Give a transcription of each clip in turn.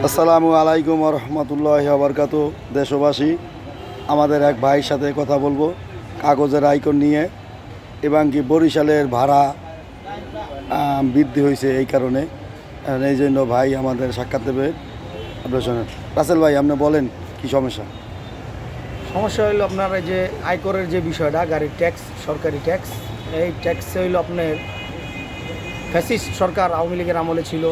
আসসালামু আলাইকুম রহমতুল্লাহ বরকাত। দেশবাসী, আমাদের এক ভাইয়ের সাথে কথা বলবো কাগজের আইকন নিয়ে, এবং কি বরিশালের ভাড়া বৃদ্ধি হয়েছে এই কারণে। এই জন্য ভাই আমাদের সাক্ষাৎ দেবে। আপনার শোনেন, রাসেল ভাই আপনি বলেন কি সমস্যা। সমস্যা হইলো আপনার এই যে আয়করের যে বিষয়টা, গাড়ির ট্যাক্স, সরকারি ট্যাক্স, এই ট্যাক্সে হইলো আপনার ফ্যাসিস্ট সরকার আওয়ামী লীগের আমলে ছিল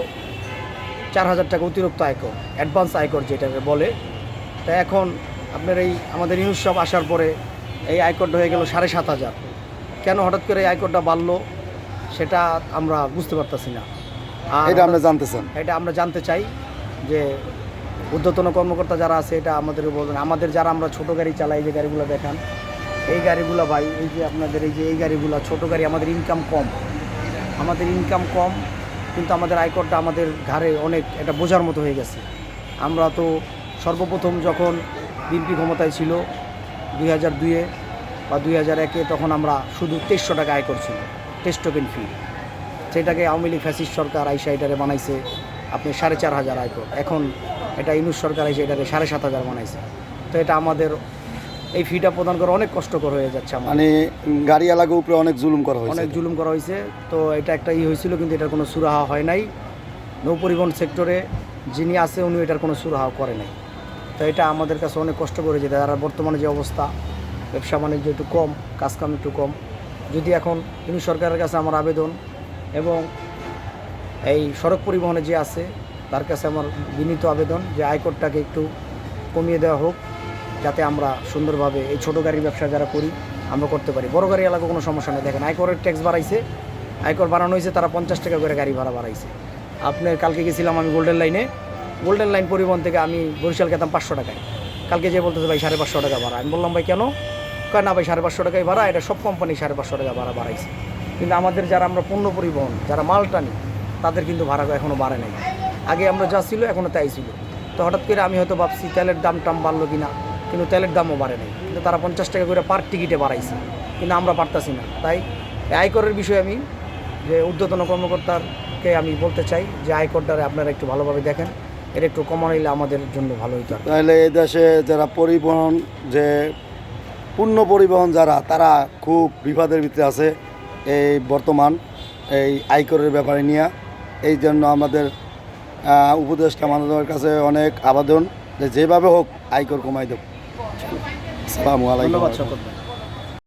4,000 টাকা অতিরিক্ত আয়কর, অ্যাডভান্স আয়কর যেটাকে বলে। তা এখন আপনার এই আমাদের ইউনুস সাহেব আসার পরে এই আয়করটা হয়ে গেল 7,500। কেন হঠাৎ করে এই আয়করটা বাড়লো সেটা আমরা বুঝতে পারতেছি না। আর এটা আমরা জানতে চান? এটা আমরা জানতে চাই যে ঊর্ধ্বতন কর্মকর্তা যারা আছে এটা আমাদের বলবেন। আমাদের যারা আমরা ছোটো গাড়ি চালাই, যে গাড়িগুলো দেখান, এই গাড়িগুলো ভাই, এই যে আপনাদের এই গাড়িগুলো ছোটো গাড়ি, আমাদের ইনকাম কম, কিন্তু আমাদের আয়করটা আমাদের ঘাড়ে অনেক একটা বোঝার মতো হয়ে গেছে। আমরা তো সর্বপ্রথম যখন বিএনপি ক্ষমতায় ছিল 2002-এ বা 2001-এ, তখন আমরা শুধু 2300 টাকা আয়কর ছিল, টেস্ট টোকেন ফি। সেটাকে আওয়ামী লীগ ফ্যাসিস্ট সরকার আইসা এটারে বানাইছে আপনি 4,500 আয়কর। এখন এটা ইউনুস সরকার এসে এটাকে 7,500 বানাইছে। তো এটা আমাদের এই ফিটা প্রদান করা অনেক কষ্টকর হয়ে যাচ্ছে। মানে গাড়িওয়ালার উপরে অনেক জুলুম করা হয়েছে, অনেক জুলুম করা হয়েছে। তো এটা একটা হয়েছিল, কিন্তু এটার কোনো সুরাহা হয় নাই। নৌ পরিবহন সেক্টরে যিনি আছে উনি এটার কোনো সুরাহা করে নাই। তো এটা আমাদের কাছে অনেক কষ্ট করে যেতে। আর বর্তমানে যে অবস্থা, ব্যবসা বাণিজ্য একটু কম, কাজকাম একটু কম। যদি এখন ইউনুস সরকারের কাছে আমার আবেদন, এবং এই সড়ক পরিবহনে যে আছে তার কাছে আমার বিনীত আবেদন যে আয়করটাকে একটু কমিয়ে দেওয়া হোক, যাতে আমরা সুন্দরভাবে এই ছোটো গাড়ির ব্যবসা যারা করি আমরা করতে পারি। বড় গাড়ি এলাকা কোনো সমস্যা নেই। দেখেন, আয়করের ট্যাক্স বাড়াইছে, আয়কর বাড়ানো হয়েছে, তারা 50 টাকা করে গাড়ি ভাড়া বাড়াইছে। আপনার কালকে গেছিলাম আমি গোল্ডেন লাইন পরিবহন থেকে আমি বরিশাল গেতাম 500 টাকায়। কালকে যে বলতেছে ভাই 550 টাকা ভাড়া। আমি বললাম ভাই কেন? কয় না ভাই 550 টাকায় ভাড়া, এটা সব কোম্পানি 550 টাকা ভাড়া বাড়াইছে। কিন্তু আমাদের যারা আমরা পণ্য পরিবহন, যারা মাল টানি, তাদের কিন্তু ভাড়া এখনও বাড়ে নাই। আগে আমরা যা ছিল এখনও তাই ছিল। তো হঠাৎ করে আমি হয়তো ভাবছি তেলের দাম বাড়লো কিনা, কিন্তু তেলের দামও বাড়ে নাই। কিন্তু তারা 50 টাকা করে পার টিকিটে বাড়াইছে, কিন্তু আমরা পারতাছি না। তাই আয়করের বিষয়ে আমি যে ঊর্ধ্বতন কর্মকর্তাকে আমি বলতে চাই যে আয়করটারে আপনারা একটু ভালোভাবে দেখেন, এটা একটু কমাইলে আমাদের জন্য ভালো হইতো। তাহলে এই দেশে যারা পরিবহন, যে পূর্ণ পরিবহন যারা, তারা খুব বিপদের ভিতরে আছে এই বর্তমান এই আয়করের ব্যাপারে নিয়ে। এই জন্য আমাদের উপদেষ্টা মহোদয়ের কাছে অনেক আবেদন যে যেভাবে হোক আয়কর কমাই দেব। আসসালামু আলাইকুম। ধন্যবাদ সকলকে।